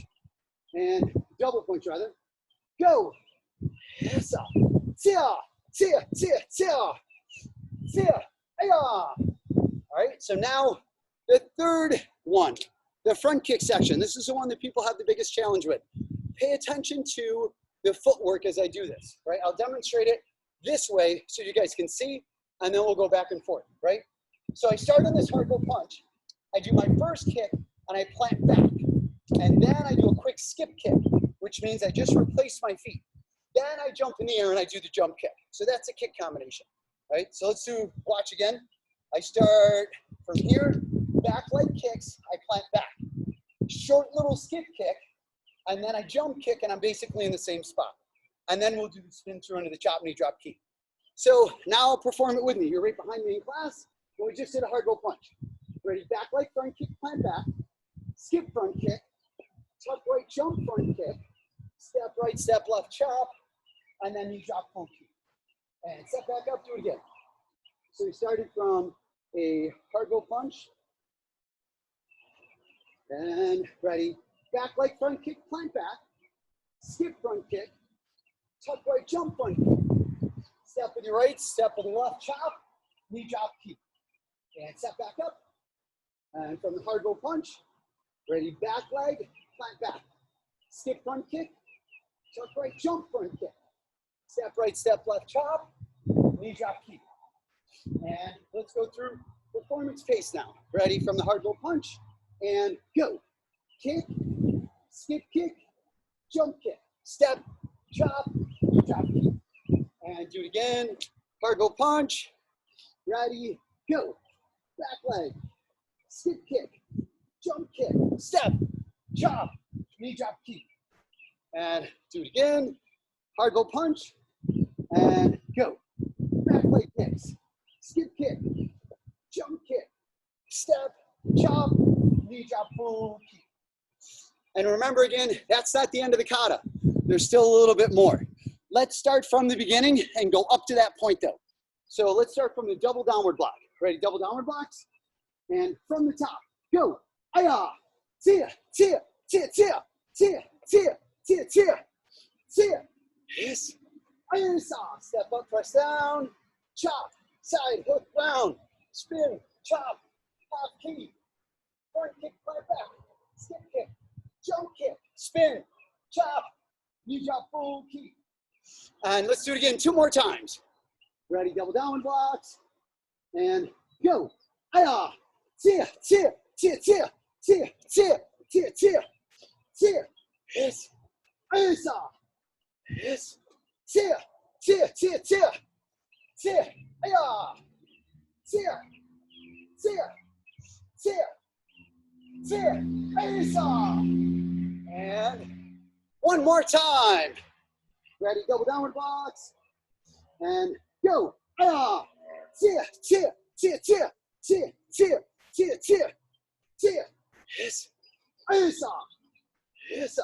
and double punch rather. Go. Yes, tia, tia, tia, tia, tia, aya. All right, so now the third one, the front kick section. This is the one that people have the biggest challenge with. Pay attention to the footwork as I do this, right? I'll demonstrate it this way so you guys can see, and then we'll go back and forth, right? So I start on this hard go punch. I do my first kick, and I plant back. And then I do a quick skip kick, which means I just replace my feet. Then I jump in the air and I do the jump kick. So that's a kick combination, right? So let's do, watch again. I start from here, back leg kicks, I plant back. Short little skip kick, and then I jump kick, and I'm basically in the same spot. And then we'll do the spin through into the chop knee drop key. So now I'll perform it with me. You're right behind me in class, and we just did a hard go punch. Ready, back leg front kick, plant back, skip front kick, tuck right, jump front kick, step right, step left, chop, and then knee drop full key. And step back up, do it again. So we started from a hard go punch. And ready, back leg front kick, plant back, skip front kick, tuck right, jump front kick. Step with your right, step with the left, chop, knee drop key. And step back up. And from the hard go punch, ready, back leg, plant back, skip front kick, tuck right, jump front kick. Step right, step left, chop, knee drop key. And let's go through performance pace now. Ready from the hard go punch, and go. Kick, skip kick, jump kick, step, chop, knee drop key. And do it again. Hard go punch, ready, go. Back leg, skip kick, jump kick, step, chop, knee drop key. And do it again. Hard go punch, and go. Back leg kicks, skip kick, jump kick, step, chop, knee drop full key. And remember again, that's not the end of the kata. There's still a little bit more. Let's start from the beginning and go up to that point though. So let's start from the double downward block. Ready, double downward blocks? And from the top, go. Aya, tia, tia, tia, tia, tia, tia, tia, tia, tia. Yes. Aya, step up, press down, chop, side hook, round, spin, chop, half key, front kick, plant back, skip kick, jump kick, spin, chop, knee drop full key. And let's do it again 2 more times. Ready, double downward blocks, and go. Aya, tia, tia, tia, tia, tia, tia, tia, tia, tia. Yes. Isa. Yes. Tia, tia, tia, tia, tia. Aya. Tia, tia, tia, tia. Isa. And one more time. Ready, double downward box. And go. Aya. Tia, tia, tia, tia, tia, tia, tia, tia, tia. Yes. Isa. Isa.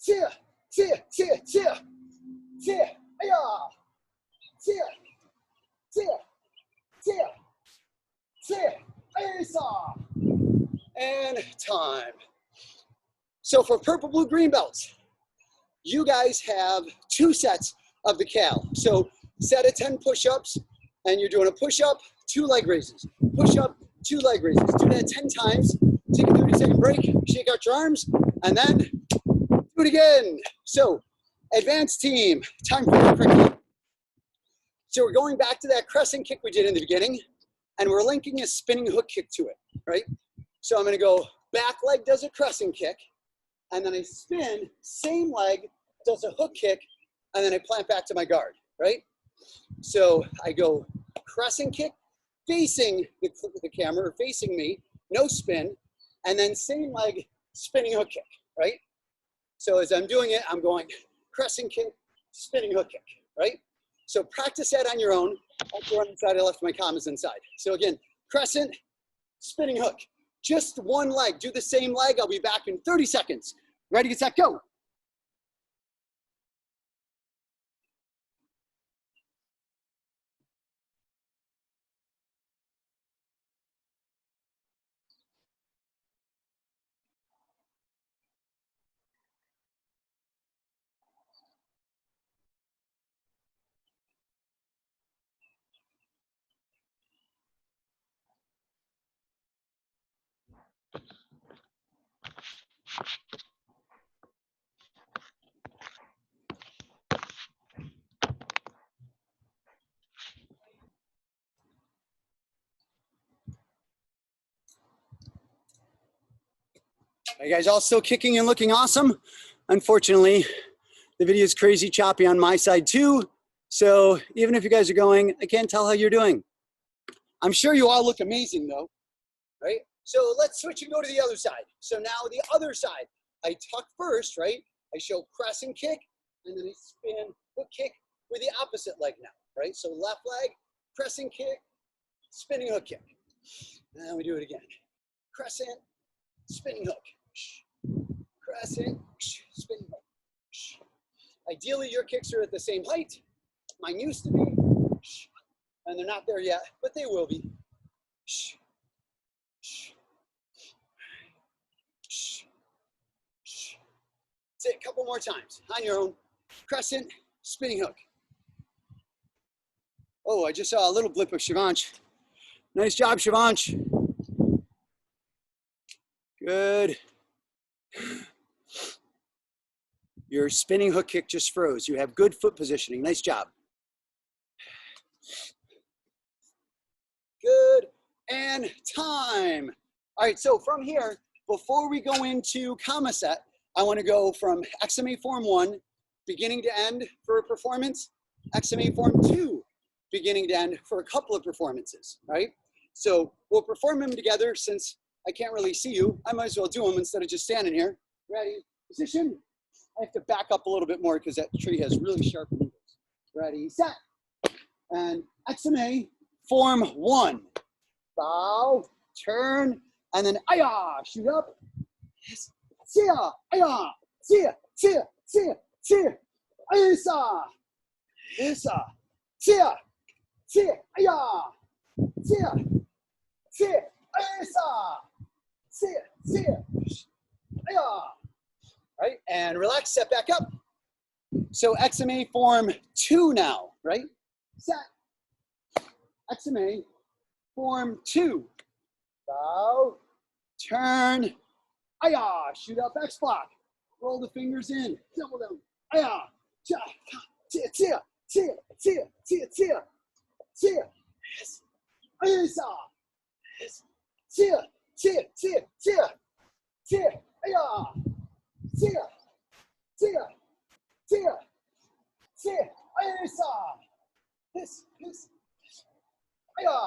Tia, tia, tia, tia, tia. Aya. Tia, tia, tia, tia. Isa. And time. So for purple, blue, green belts, you guys have 2 sets of the cal. So set of 10 push-ups, and you're doing a push-up, 2 leg raises. Push-up, 2 leg raises. Do that 10 times. Take a 30-second break, shake out your arms, and then do it again. So advanced team, time for the cricket. So we're going back to that crescent kick we did in the beginning, and we're linking a spinning hook kick to it, right? So I'm gonna go back leg does a crescent kick, and then I spin, same leg does a hook kick, and then I plant back to my guard, right? So I go crescent kick, facing the camera, or facing me, no spin, and then same leg, spinning hook kick, right? So as I'm doing it, I'm going crescent kick, spinning hook kick, right? So practice that on your own. I'll go on inside, I left my commas inside. So again, crescent, spinning hook. Just one leg, do the same leg. I'll be back in 30 seconds. Ready, get set, go. Are you guys all still kicking and looking awesome? Unfortunately, the video is crazy choppy on my side too. So even if you guys are going, I can't tell how you're doing. I'm sure you all look amazing though, right? So let's switch and go to the other side. So now the other side, I tuck first, right? I show crescent kick, and then I spin hook kick with the opposite leg now, right? So left leg, crescent kick, spinning hook kick. And then we do it again. Crescent, spinning hook. Crescent, spinning hook. Ideally, your kicks are at the same height. Mine used to be, and they're not there yet, but they will be. Say it a couple more times on your own. Crescent, spinning hook. Oh, I just saw a little blip of Shivansh. Nice job, Shivansh. Good. Your spinning hook kick just froze. You have good foot positioning. Nice job. Good. And time. All right, so from here, before we go into comma set, I want to go from XMA form 1, beginning to end for a performance, XMA form 2, beginning to end for a couple of performances, right? So we'll perform them together. Since I can't really see you, I might as well do them instead of just standing here. Ready, position. I have to back up a little bit more because that tree has really sharp needles. Ready, set. And XMA form 1. Bow, turn, and then ayah, shoot up. Yes. Tia, ayah, tia, tia, tia, tia, isa, isa, tia, tia, ayah, tia, tia, isa, tia, tia, ayah. Right, and relax, set back up. So XMA form 2 now, right? Set. XMA form 2. Bow, turn, ayah, shoot up X block. Roll the fingers in, double down, ayah, cha, tia, tia, tia, tia, tia, tia, tia, yes, isa, Tia, tia, tia, tia, tia, aya, tia, tia, tia, tia, ayasa. This, aya.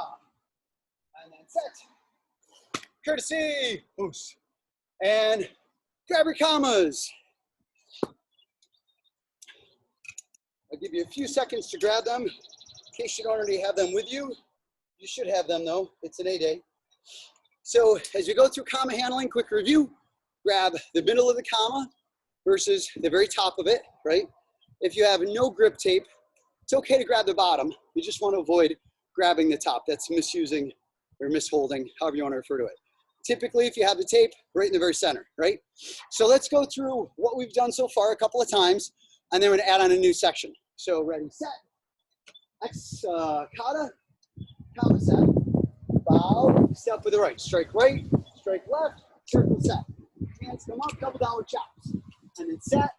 And then set. Courtesy. Oops. And grab your commas. I'll give you a few seconds to grab them. In case you don't already have them with you. You should have them though. It's an A day. So as we go through comma handling, quick review. Grab the middle of the comma versus the very top of it, right? If you have no grip tape, it's okay to grab the bottom. You just want to avoid grabbing the top. That's misusing or misholding, however you want to refer to it. Typically, if you have the tape, right in the very center, right? So let's go through what we've done so far a couple of times, and then we're going to add on a new section. So ready, set, kata, comma set, bow, step with the right, strike left, circle set. Hands come up, double downward chops. And then set,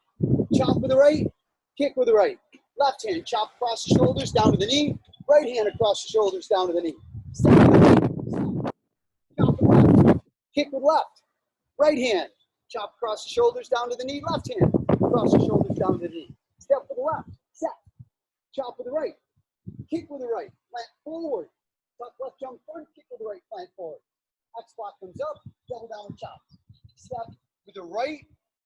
chop with the right, kick with the right. Left hand, chop across the shoulders, down to the knee. Right hand across the shoulders, down to the knee. Step with the right, step. Chop with left, kick with left. Right hand, chop across the shoulders, down to the knee. Left hand, across the shoulders, down to the knee. Step with the left, set. Chop with the right, kick with the right, plant forward. Tuck left jump front, kick with the right, plant forward. X block comes up, double downward chop. Step with the right,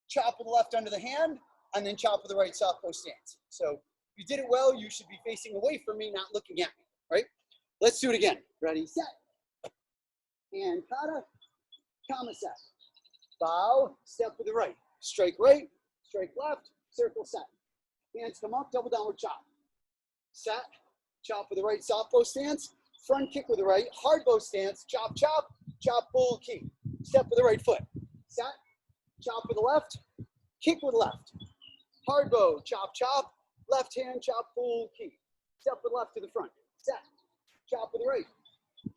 chop with the left under the hand, and then chop with the right soft post stance. So if you did it well, you should be facing away from me, not looking at me, right? Let's do it again. Ready, set. And kata, comma set. Bow, step with the right, strike left, circle set. Hands come up, double downward chop. Set, chop with the right soft bow stance, front kick with the right, hard bow stance, chop, chop, chop, bull, key. Step with the right foot. Set, chop with the left, kick with left. Hard bow, chop, chop, left hand, chop, bull, key. Step with left to the front. Set, chop with the right,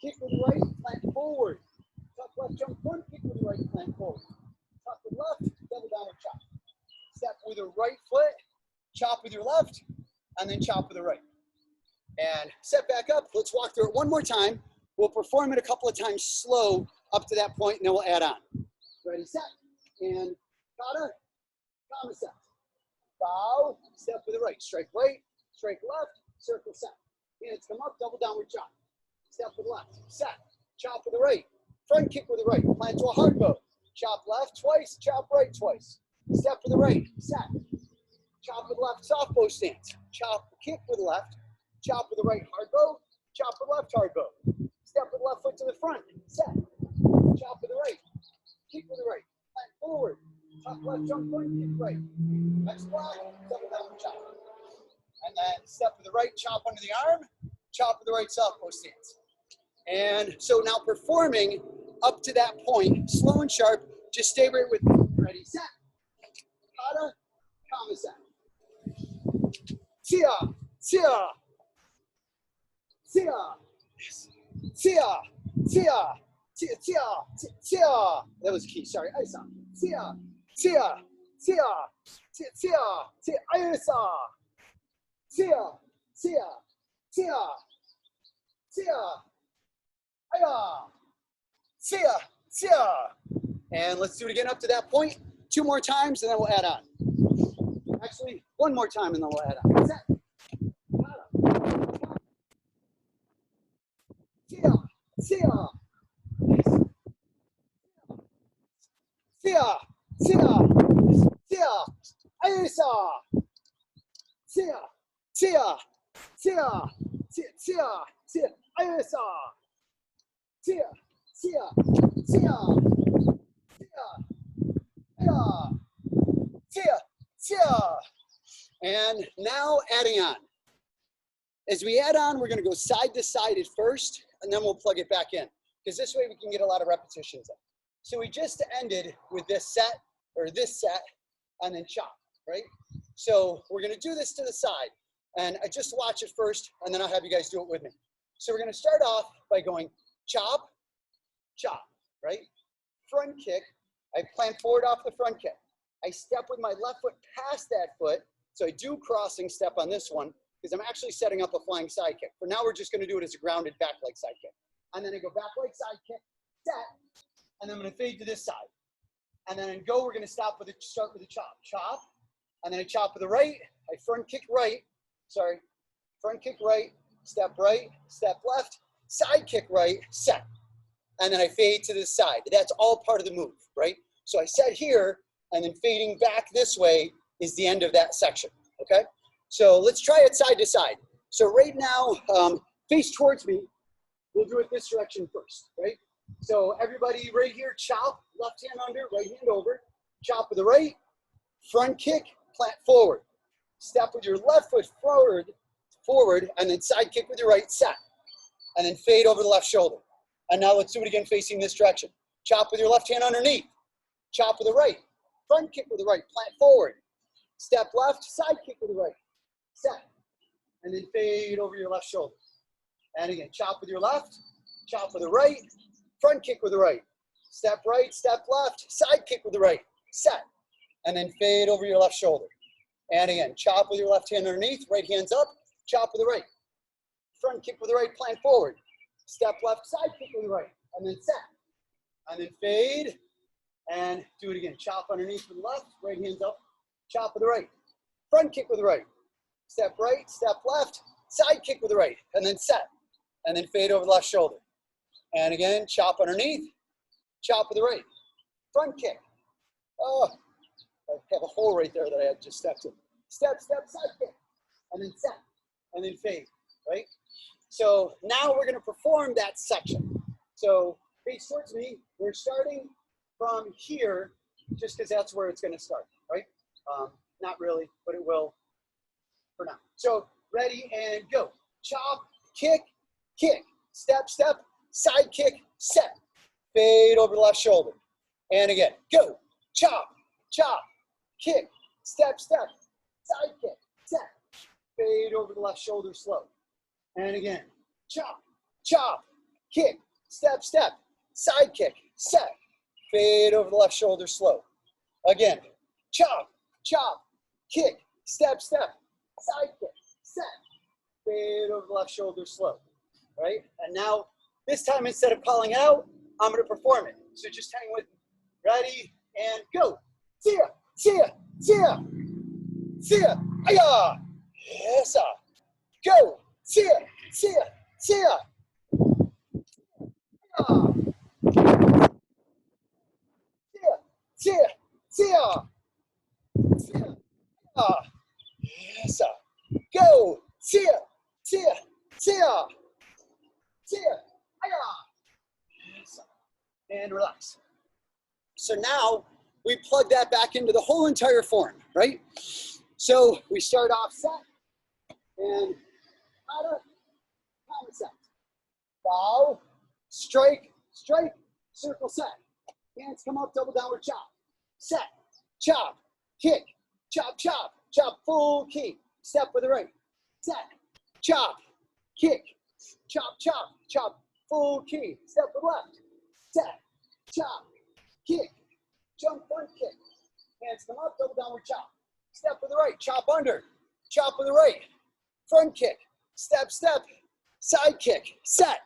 kick with the right, plant forward. Tuck left, jump front, kick with the right, plant forward. Tuck with left, double downward chop. Step with the right foot, chop with your left, and then chop with the right. And set back up. Let's walk through it one more time. We'll perform it a couple of times slow up to that point, and then we'll add on. Ready, set, and kata, comma set. Bow, step with the right, strike left, circle set. Hands come up, double downward chop. Step with left, set, chop with the right, front kick with the right, plant to a hard bow. Chop left twice, chop right twice. Step with the right, set. Chop with left, soft bow stance. Chop, kick with left, chop with the right, hard bow. Chop with left, hard bow. Step with left foot to the front, set. Chop with the right, kick with the right, plant forward. Chop left, jump front, kick right. Next block, double downward chop. And then step with the right, chop under the arm, chop with the right soft bow stance. And so now performing up to that point, slow and sharp, just stay right with me. Ready, set. Kata, comma set. Tia, tia, tia, tia, tia, tia, tia, tia. That was key, sorry, Isa. Tia, tia, tia, tia, tia, tia, Isa. Tia, tia, tia, tia, aya, tia, tia. And let's do it again up to that point. 2 more times, and then we'll add on. Actually, 1 more time, and then we'll add on. Set. Tia, tia, tia, tia, tia, Isa. Tia, tia, tia, tia, tia, tia, Isa. Tia, tia, tia, tia, tia. And now adding on. As we add on, we're going to go side to side at first, and then we'll plug it back in, because this way we can get a lot of repetitions in. So we just ended with this set, and then chop, right? So we're going to do this to the side, and I just watch it first, and then I'll have you guys do it with me. So we're going to start off by going chop, chop, right? Front kick. I plant forward off the front kick. I step with my left foot past that foot. So I do crossing step on this one because I'm actually setting up a flying side kick. For now, we're just going to do it as a grounded back leg side kick. and then I go back leg side kick, set, and then I'm gonna fade to this side. And then in go, we're gonna start with a chop. Chop, and then I chop with the right, I front kick right, front kick right, step left, side kick right, set. And then I fade to this side. That's all part of the move, right? So I set here, and then fading back this way is the end of that section, okay? So let's try it side to side. So right now, face towards me, we'll do it this direction first, right? So everybody right here, chop, left hand under, right hand over, chop with the right, front kick, plant forward. Step with your left foot forward, and then side kick with your right, set. And then fade over the left shoulder. And now let's do it again facing this direction. Chop with your left hand underneath, chop with the right, front kick with the right, plant forward. Step left, side kick with the right, set. And then fade over your left shoulder. And again, chop with your left, chop with the right, front kick with the right, step left, side kick with the right, set. And then fade over your left shoulder. And again, chop with your left hand underneath, right hand's up, chop with the right. Front kick with the right, plant forward. Step left, side kick with the right, and then set. And then fade, and do it again. Chop underneath with the left, right hand's up, chop with the right. Front kick with the right, step left, side kick with the right, and then set. And then fade over the left shoulder. And again, chop underneath, chop with the right. Front kick. Oh, I have a hole right there that I had just stepped in. Step, side kick, and then set, and then fade, right? So now we're gonna perform that section. So face towards me, we're starting from here, just because that's where it's gonna start, right? Not really, but it will for now. So ready and go. Chop, kick, kick, step, side kick, set. Fade over the left shoulder. And again, go. Chop, kick, step, side kick, set. Fade over the left shoulder slow. And again, chop, kick, step, side kick, set. Fade over the left shoulder slow. Again, chop, kick, step, side kick, set. Fade over the left shoulder slow, right? And now, this time, instead of calling it out, I'm gonna perform it. So just hang with me. Ready, and go. Tia, aya, yes, go. Tia, yes, go. And relax. So now we plug that back into the whole entire form, right? So we start off set and counter set. Bow, strike, circle set. Hands come up, double downward chop. Set, chop, kick, chop, full key. Step with the right. Set, chop, kick, chop, full key. Step with left. Set, chop, kick, jump front kick. Hands come up, double downward chop. Step with the right, chop under, chop with the right. Front kick, step, side kick, set.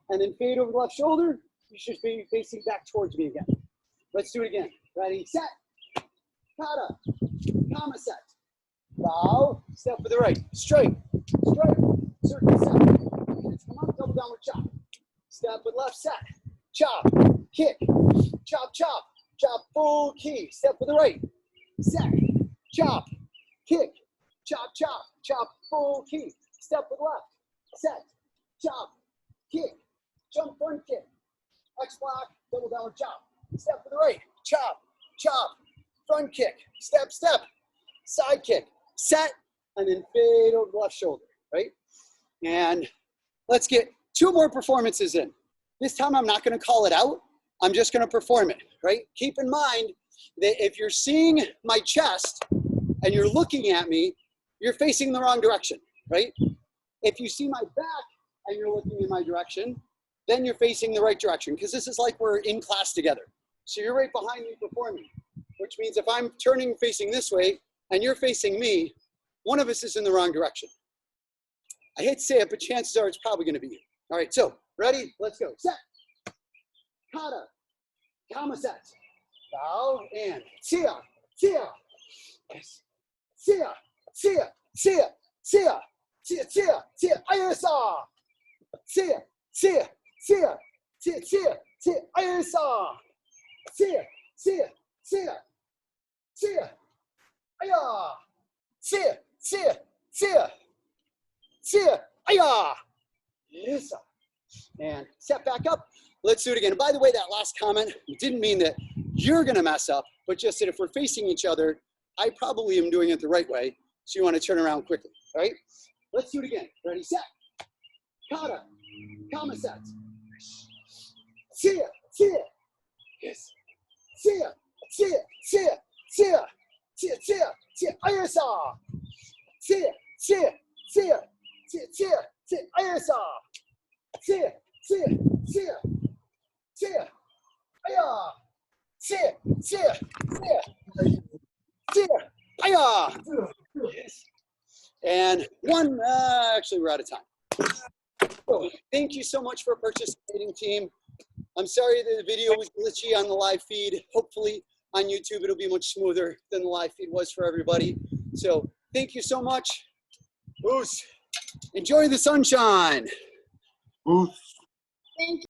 And then fade over the left shoulder. You should be facing back towards me again. Let's do it again. Ready, set, kata, kama set. Bow, step with the right, straight, circle set. Hands come up, double downward chop. Step with left, set. Chop, kick, chop, full key. Step with the right. Set, chop, kick, chop, full key. Step with left. Set, chop, kick, jump front kick. X block, double downward chop. Step with the right. Chop, front kick. Step, side kick. Set, and then fade over the left shoulder, right? And let's get 2 more performances in. This time I'm not gonna call it out. I'm just gonna perform it, right? Keep in mind that if you're seeing my chest and you're looking at me, you're facing the wrong direction, right? If you see my back and you're looking in my direction, then you're facing the right direction, because this is like we're in class together. So you're right behind me performing, which means if I'm turning facing this way and you're facing me, one of us is in the wrong direction. I hate to say it, but chances are it's probably gonna be you. All right, so Ready? Let's go. Set. Kata. Kama set. Bow and tia. Tia. Yes. Tia. Tia. Tia. Tia. Tia. Tia. Tia. Ayasa. Tia. Tia. Tia. Tia. Tia. Tia. Ayasa. Tia. Tia. Tia. Tia. Aya. Tia. Tia. Tia. Tia. Aya. Yes. And step back up. Let's do it again. And by the way, that last comment didn't mean that you're going to mess up, but just that if we're facing each other, I probably am doing it the right way. So you want to turn around quickly. All right? Let's do it again. Ready, set. Kata. Kama set. Tia. Tia. Yes. Tia. Tia. Tia. Tia. Tia. Tia. Tia. Ayasa. Tia. Tia. Tia. Tia. Tia. Tia. Ayasa. Tia. Tia. Tia. Tia. Aya. Tia. Tia. Tia. Tia. Aya. Yes. And one, actually we're out of time. So thank you so much for participating, team. I'm sorry that the video was glitchy on the live feed. Hopefully on YouTube it'll be much smoother than the live feed was for everybody. So thank you so much. Oos. Enjoy the sunshine. Oos. Thank you.